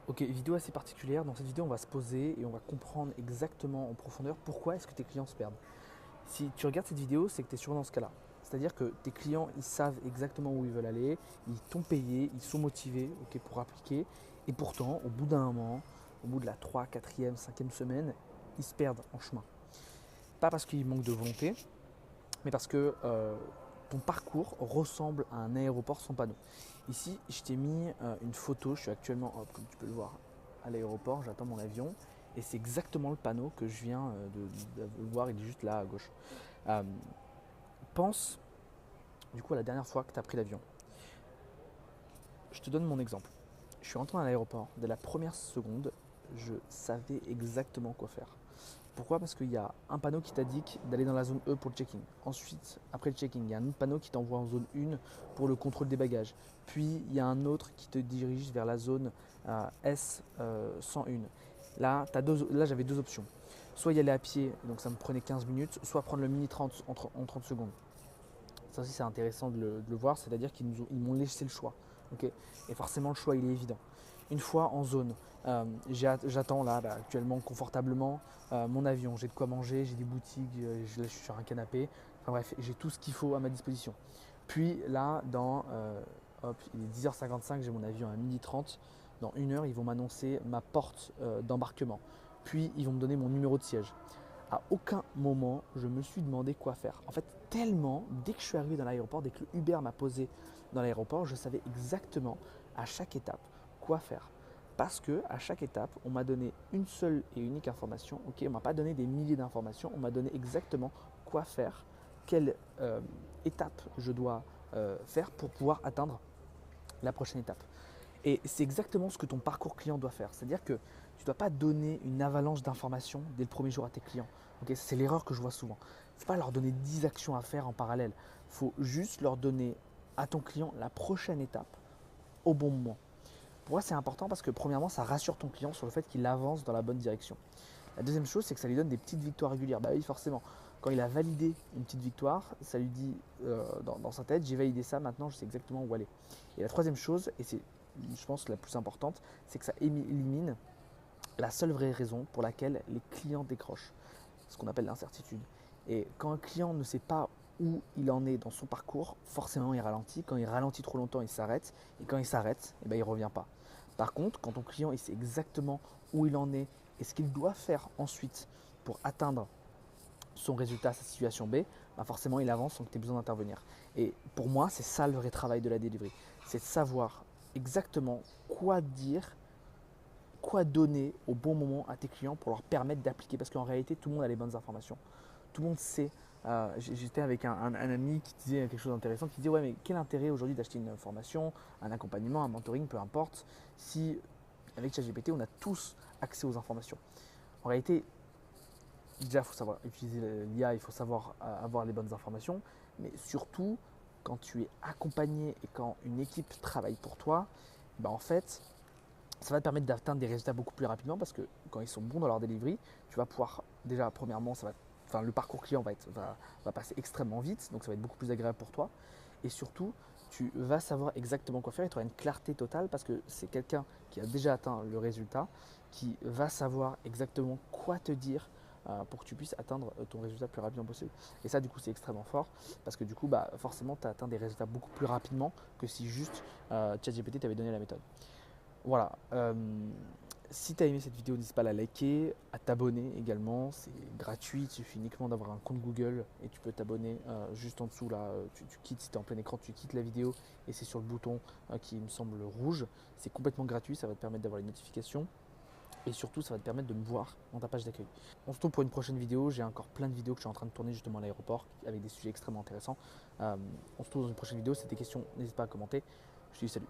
Ok, vidéo assez particulière. Dans cette vidéo, on va se poser et on va comprendre exactement en profondeur pourquoi est-ce que tes clients se perdent. Si tu regardes cette vidéo, c'est que tu es sûrement dans ce cas-là. C'est-à-dire que tes clients, ils savent exactement où ils veulent aller, ils t'ont payé, ils sont motivés ok, pour appliquer. Et pourtant, au bout d'un moment, au bout de la 3, 4e, 5e semaine, ils se perdent en chemin. Pas parce qu'ils manquent de volonté, mais parce que ton parcours ressemble à un aéroport sans panneau. Ici, je t'ai mis une photo, je suis actuellement, comme tu peux le voir, à l'aéroport, j'attends mon avion, et c'est exactement le panneau que je viens de voir, il est juste là à gauche. Euh, pense du coup à la dernière fois que tu as pris l'avion. Je te donne mon exemple. Je suis rentré à l'aéroport, dès la première seconde, je savais exactement quoi faire. Pourquoi? Parce qu'il y a un panneau qui t'indique d'aller dans la zone E pour le check-in. Ensuite, après le check-in, il y a un autre panneau qui t'envoie en zone 1 pour le contrôle des bagages. Puis, il y a un autre qui te dirige vers la zone S101. Là, j'avais deux options. Soit y aller à pied, donc ça me prenait 15 minutes, soit prendre le mini 30 en 30 secondes. Ça aussi, c'est intéressant de le voir, c'est-à-dire ils m'ont laissé le choix. Okay, et forcément, le choix, il est évident. Une fois en zone, j'attends là actuellement confortablement mon avion. J'ai de quoi manger, j'ai des boutiques, je suis sur un canapé. Enfin bref, j'ai tout ce qu'il faut à ma disposition. Puis là, il est 10h55, j'ai mon avion à 12h30. Dans 1 heure, ils vont m'annoncer ma porte d'embarquement. Puis ils vont me donner mon numéro de siège. À aucun moment, je me suis demandé quoi faire. En fait, tellement, dès que je suis arrivé dans l'aéroport, dès que Uber m'a posé dans l'aéroport, je savais exactement à chaque étape quoi faire. Parce que à chaque étape, on m'a donné une seule et unique information. Ok, on m'a pas donné des milliers d'informations. On m'a donné exactement quoi faire, quelle étape je dois faire pour pouvoir atteindre la prochaine étape. Et c'est exactement ce que ton parcours client doit faire. C'est-à-dire que tu ne dois pas donner une avalanche d'informations dès le premier jour à tes clients. Okay, c'est l'erreur que je vois souvent. Il ne faut pas leur donner 10 actions à faire en parallèle. Il faut juste leur donner à ton client la prochaine étape au bon moment. Pour moi, c'est important parce que premièrement, ça rassure ton client sur le fait qu'il avance dans la bonne direction. La deuxième chose, c'est que ça lui donne des petites victoires régulières. Bah oui, forcément. Quand il a validé une petite victoire, ça lui dit dans sa tête, j'ai validé ça, maintenant je sais exactement où aller. Et la troisième chose, et c'est je pense la plus importante, c'est que ça élimine la seule vraie raison pour laquelle les clients décrochent, ce qu'on appelle l'incertitude. Et quand un client ne sait pas où il en est dans son parcours, forcément il ralentit. Quand il ralentit trop longtemps, il s'arrête. Et quand il s'arrête, il ne revient pas. Par contre, quand ton client il sait exactement où il en est et ce qu'il doit faire ensuite pour atteindre son résultat, sa situation B, bah forcément il avance sans que tu aies besoin d'intervenir. Et pour moi, c'est ça le vrai travail de la delivery. C'est de savoir exactement quoi dire, quoi donner au bon moment à tes clients pour leur permettre d'appliquer. Parce qu'en réalité, tout le monde a les bonnes informations. Tout le monde sait. J'étais avec un ami qui disait quelque chose d'intéressant, qui disait ouais mais quel intérêt aujourd'hui d'acheter une formation, un accompagnement, un mentoring, peu importe, si avec ChatGPT on a tous accès aux informations. En réalité, déjà il faut savoir utiliser l'IA, il faut savoir avoir les bonnes informations, mais surtout quand tu es accompagné et quand une équipe travaille pour toi, bah en fait ça va te permettre d'atteindre des résultats beaucoup plus rapidement parce que quand ils sont bons dans leur delivery, tu vas pouvoir déjà premièrement le parcours client va passer extrêmement vite, donc ça va être beaucoup plus agréable pour toi. Et surtout, tu vas savoir exactement quoi faire et tu auras une clarté totale parce que c'est quelqu'un qui a déjà atteint le résultat, qui va savoir exactement quoi te dire pour que tu puisses atteindre ton résultat le plus rapidement possible. Et ça, du coup, c'est extrêmement fort parce que du coup, bah, forcément, tu as atteint des résultats beaucoup plus rapidement que si juste ChatGPT t'avait donné la méthode. Voilà. Si tu as aimé cette vidéo, n'hésite pas à la liker, à t'abonner également. C'est gratuit, il suffit uniquement d'avoir un compte Google et tu peux t'abonner juste en dessous. Là, tu quittes, si tu es en plein écran, tu quittes la vidéo et c'est sur le bouton qui me semble rouge. C'est complètement gratuit, ça va te permettre d'avoir les notifications. Et surtout, ça va te permettre de me voir dans ta page d'accueil. On se retrouve pour une prochaine vidéo. J'ai encore plein de vidéos que je suis en train de tourner justement à l'aéroport avec des sujets extrêmement intéressants. On se retrouve dans une prochaine vidéo. Si tu as des questions, n'hésite pas à commenter. Je te dis salut.